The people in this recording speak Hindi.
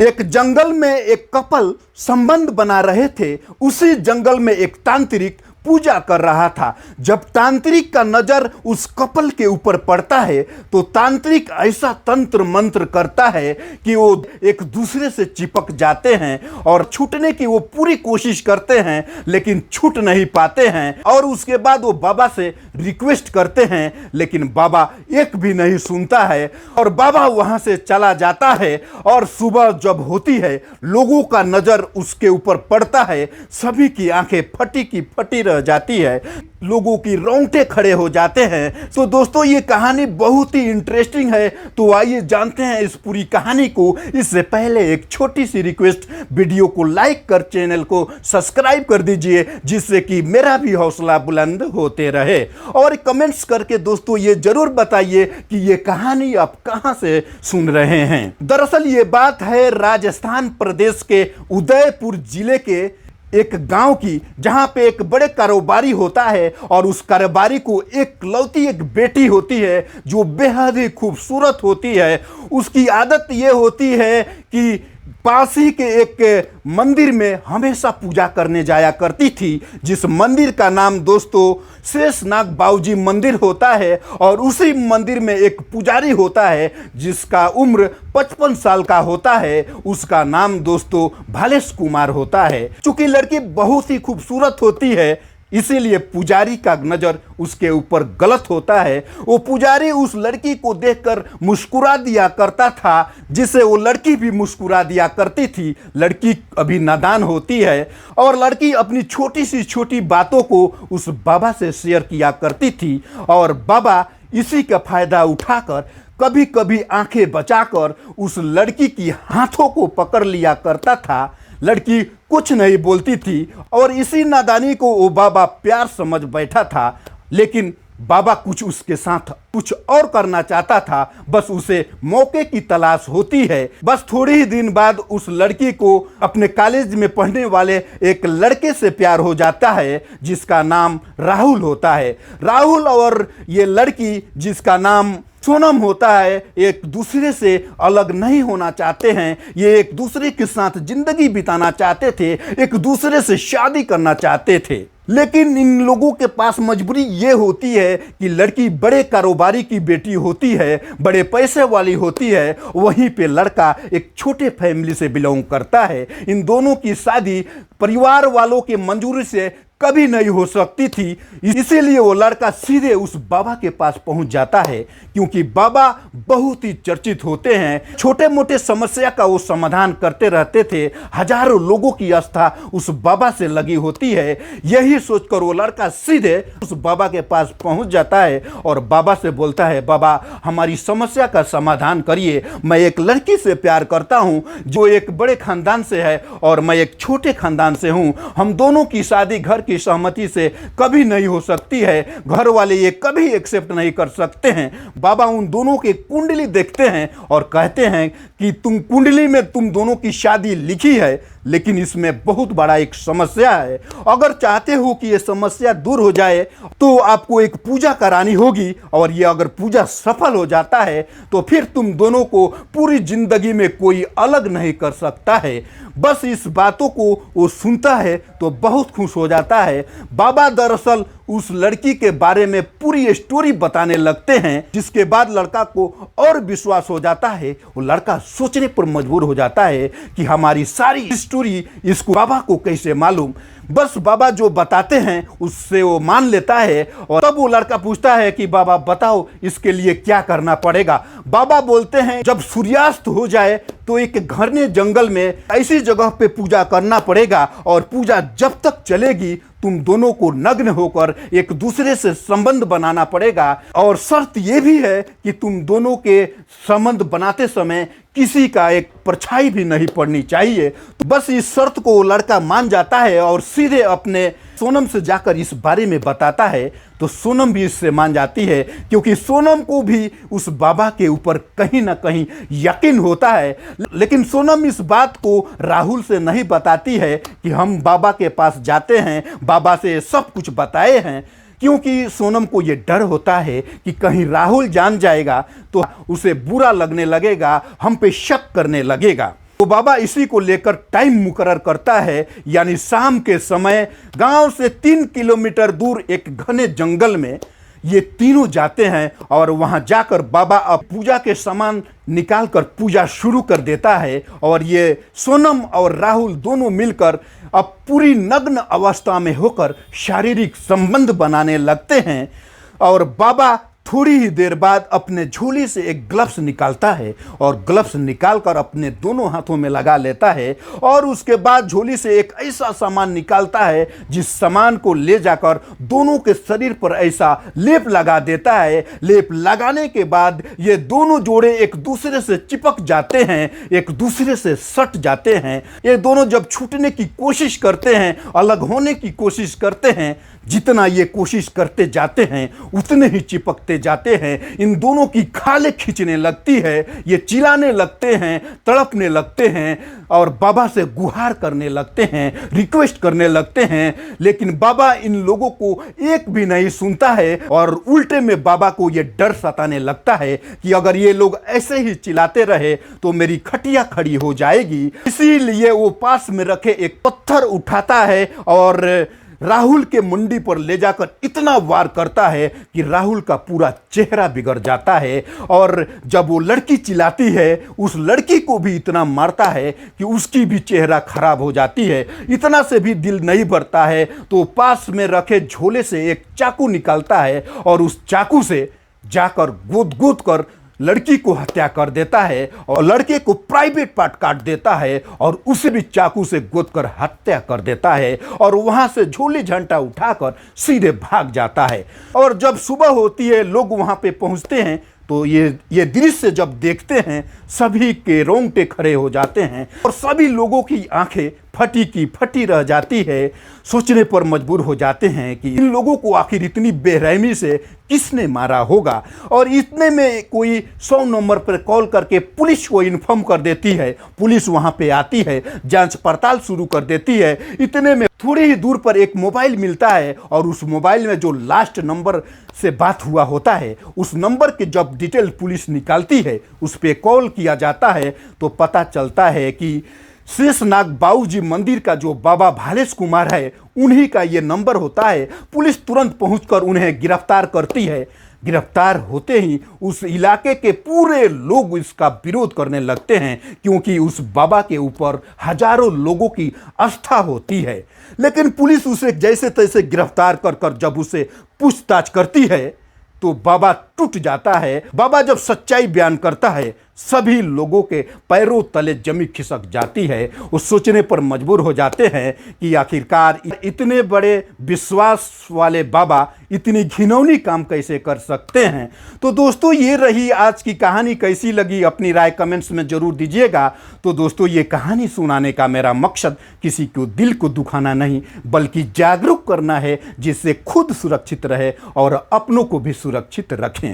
एक जंगल में एक कपल संबंध बना रहे थे। उसी जंगल में एक तांत्रिक पूजा कर रहा था। जब तांत्रिक का नजर उस कपल के ऊपर पड़ता है तो तांत्रिक ऐसा तंत्र मंत्र करता है कि वो एक दूसरे से चिपक जाते हैं और छूटने की वो पूरी कोशिश करते हैं, लेकिन छूट नहीं पाते हैं। और उसके बाद वो बाबा से रिक्वेस्ट करते हैं, लेकिन बाबा एक भी नहीं सुनता है और बाबा वहां से चला जाता है। और सुबह जब होती है, लोगों का नजर उसके ऊपर पड़ता है, सभी की आंखें फटी की फटी रह जाती है, लोगों की रोंगटे खड़े हो जाते हैं। तो दोस्तों, ये कहानी बहुत ही इंटरेस्टिंग है। तो आइए जानते हैं इस पूरी कहानी को। इससे पहले एक छोटी सी रिक्वेस्ट, वीडियो को लाइक कर चैनल को सब्सक्राइब कर दीजिए, जिससे कि मेरा भी हौसला बुलंद होते रहे। और कमेंट्स करके दोस्तों ये जरूर बताइए कि ये कहानी आप कहां से सुन रहे हैं। दरअसल ये बात है राजस्थान प्रदेश के उदयपुर जिले के एक गांव की, जहां पे एक बड़े कारोबारी होता है और उस कारोबारी को एक लौती एक बेटी होती है जो बेहद ही खूबसूरत होती है। उसकी आदत ये होती है कि पास ही के एक मंदिर में हमेशा पूजा करने जाया करती थी, जिस मंदिर का नाम दोस्तों शेषनाग बाबूजी मंदिर होता है। और उसी मंदिर में एक पुजारी होता है जिसका उम्र 55 साल का होता है। उसका नाम दोस्तों भालेश कुमार होता है। चूंकि लड़की बहुत ही खूबसूरत होती है, इसीलिए पुजारी का नजर उसके ऊपर गलत होता है। वो पुजारी उस लड़की को देखकर मुस्कुरा दिया करता था, जिससे वो लड़की भी मुस्कुरा दिया करती थी। लड़की अभी नादान होती है और लड़की अपनी छोटी सी छोटी बातों को उस बाबा से शेयर किया करती थी। और बाबा इसी का फायदा उठाकर कभी कभी आंखें बचाकर उस लड़की की हाथों को पकड़ लिया करता था। लड़की कुछ नहीं बोलती थी और इसी नादानी को वो बाबा प्यार समझ बैठा था, लेकिन बाबा कुछ उसके साथ कुछ और करना चाहता था। बस उसे मौके की तलाश होती है। बस थोड़े ही दिन बाद उस लड़की को अपने कॉलेज में पढ़ने वाले एक लड़के से प्यार हो जाता है, जिसका नाम राहुल होता है। राहुल और ये लड़की, जिसका नाम सोनम होता है, एक दूसरे से अलग नहीं होना चाहते हैं। ये एक दूसरे के साथ जिंदगी बिताना चाहते थे, एक दूसरे से शादी करना चाहते थे। लेकिन इन लोगों के पास मजबूरी ये होती है कि लड़की बड़े कारोबारी की बेटी होती है, बड़े पैसे वाली होती है, वहीं पे लड़का एक छोटे फैमिली से बिलोंग करता है। इन दोनों की शादी परिवार वालों की मंजूरी से कभी नहीं हो सकती थी। इसीलिए वो लड़का सीधे उस बाबा के पास पहुंच जाता है, क्योंकि बाबा बहुत ही चर्चित होते हैं। छोटे मोटे समस्या का वो समाधान करते रहते थे। हजारों लोगों की आस्था उस बाबा से लगी होती है। यही सोचकर वो लड़का सीधे उस बाबा के पास पहुंच जाता है और बाबा से बोलता है, बाबा हमारी समस्या का समाधान करिए। मैं एक लड़की से प्यार करता हूं जो एक बड़े खानदान से है और मैं एक छोटे खानदान से हूं। हम दोनों की शादी घर की सहमति से कभी नहीं हो सकती है। घर वाले ये कभी एक्सेप्ट नहीं कर सकते हैं। बाबा उन दोनों की कुंडली देखते हैं और कहते हैं कि तुम कुंडली में तुम दोनों की शादी लिखी है, लेकिन इसमें बहुत बड़ा एक समस्या है। अगर चाहते हो कि ये समस्या दूर हो जाए तो आपको एक पूजा करानी होगी, और ये अगर पूजा सफल हो जाता है तो फिर तुम दोनों को पूरी जिंदगी में कोई अलग नहीं कर सकता है। बस इस बातों को वो सुनता है तो बहुत खुश हो जाता है। बाबा दरअसल उस लड़की के बारे में पूरी स्टोरी बताने लगते हैं, जिसके बाद लड़का को और विश्वास हो जाता है। वो लड़का सोचने पर मजबूर हो जाता है कि हमारी सारी स्टोरी इसको बाबा को कैसे मालूम। बस बाबा जो बताते हैं उससे वो मान लेता है। और तब वो लड़का पूछता है कि बाबा बताओ इसके लिए क्या करना पड़ेगा। बाबा बोलते हैं जब सूर्यास्त हो जाए तो एक घने जंगल में ऐसी जगह पे पूजा करना पड़ेगा, और पूजा जब तक चलेगी तुम दोनों को नग्न होकर एक दूसरे से संबंध बनाना पड़ेगा। और शर्त यह भी है कि तुम दोनों के संबंध बनाते समय किसी का एक परछाई भी नहीं पड़नी चाहिए। तो बस इस शर्त को वो लड़का मान जाता है और सीधे अपने सोनम से जाकर इस बारे में बताता है। तो सोनम भी इससे मान जाती है, क्योंकि सोनम को भी उस बाबा के ऊपर कहीं ना कहीं यकीन होता है। लेकिन सोनम इस बात को राहुल से नहीं बताती है कि हम बाबा के पास जाते हैं, बाबा से सब कुछ बताए हैं। क्योंकि सोनम को ये डर होता है कि कहीं राहुल जान जाएगा तो उसे बुरा लगने लगेगा, हम पे शक करने लगेगा। तो बाबा इसी को लेकर टाइम मुकर्रर करता है, यानी शाम के समय गांव से 3 किलोमीटर दूर एक घने जंगल में ये तीनों जाते हैं और वहां जाकर बाबा अब पूजा के सामान निकालकर पूजा शुरू कर देता है। और ये सोनम और राहुल दोनों मिलकर अब पूरी नग्न अवस्था में होकर शारीरिक संबंध बनाने लगते हैं। और बाबा थोड़ी ही देर बाद अपने झोली से एक ग्लव्स निकालता है और ग्लव्स निकालकर अपने दोनों हाथों में लगा लेता है। और उसके बाद झोली से एक ऐसा सामान निकालता है जिस सामान को ले जाकर दोनों के शरीर पर ऐसा लेप लगा देता है। लेप लगाने के बाद ये दोनों जोड़े एक दूसरे से चिपक जाते हैं, एक दूसरे से सट जाते हैं। ये दोनों जब छूटने की कोशिश करते हैं, अलग होने की कोशिश करते हैं, जितना ये कोशिश करते जाते हैं उतने ही चिपकते जाते हैं। इन दोनों की खालें खींचने लगती है, ये चिल्लाने लगते हैं, तड़पने लगते हैं और बाबा से गुहार करने लगते हैं, रिक्वेस्ट करने लगते हैं। लेकिन बाबा इन लोगों को एक भी नहीं सुनता है और उल्टे में बाबा को ये डर सताने लगता है कि अगर ये लोग ऐसे ही चिल्लाते रहे तो मेरी खटिया खड़ी हो जाएगी। इसीलिए वो पास में रखे एक पत्थर उठाता है और राहुल के मुंडी पर ले जाकर इतना वार करता है कि राहुल का पूरा चेहरा बिगड़ जाता है। और जब वो लड़की चिल्लाती है उस लड़की को भी इतना मारता है कि उसकी भी चेहरा खराब हो जाती है। इतना से भी दिल नहीं भरता है तो पास में रखे झोले से एक चाकू निकालता है और उस चाकू से जाकर गोद गोद कर लड़की को हत्या कर देता है और लड़के को प्राइवेट पार्ट काट देता है और उसे भी चाकू से गोद कर हत्या कर देता है। और वहां से झोली झंटा उठाकर सीधे भाग जाता है। और जब सुबह होती है, लोग वहां पे पहुंचते हैं तो ये दृश्य जब देखते हैं सभी के रोंगटे खड़े हो जाते हैं और सभी लोगों की आंखें फटी की फटी रह जाती है। सोचने पर मजबूर हो जाते हैं कि इन लोगों को आखिर इतनी बेरहमी से किसने मारा होगा। और इतने में कोई 100 नंबर पर कॉल करके पुलिस को इन्फॉर्म कर देती है। पुलिस वहां पे आती है, जांच पड़ताल शुरू कर देती है। इतने में थोड़ी ही दूर पर एक मोबाइल मिलता है और उस मोबाइल में जो लास्ट नंबर से बात हुआ होता है उस नंबर के जब डिटेल पुलिस निकालती है, उस पर कॉल किया जाता है तो पता चलता है कि शेषनाग बाबूजी मंदिर का जो बाबा भालेश कुमार है उन्हीं का ये नंबर होता है। पुलिस तुरंत पहुंचकर उन्हें गिरफ्तार करती है। गिरफ्तार होते ही उस इलाके के पूरे लोग इसका विरोध करने लगते हैं क्योंकि उस बाबा के ऊपर हजारों लोगों की आस्था होती है। लेकिन पुलिस उसे जैसे तैसे गिरफ्तार कर जब उसे पूछताछ करती है तो बाबा टूट जाता है। बाबा जब सच्चाई बयान करता है सभी लोगों के पैरों तले जमी खिसक जाती है। वो सोचने पर मजबूर हो जाते हैं कि आखिरकार इतने बड़े विश्वास वाले बाबा इतनी घिनौनी काम कैसे कर सकते हैं। तो दोस्तों ये रही आज की कहानी। कैसी लगी अपनी राय कमेंट्स में ज़रूर दीजिएगा। तो दोस्तों ये कहानी सुनाने का मेरा मकसद किसी को दिल को दुखाना नहीं बल्कि जागरूक करना है जिससे खुद सुरक्षित रहे और अपनों को भी सुरक्षित रखें।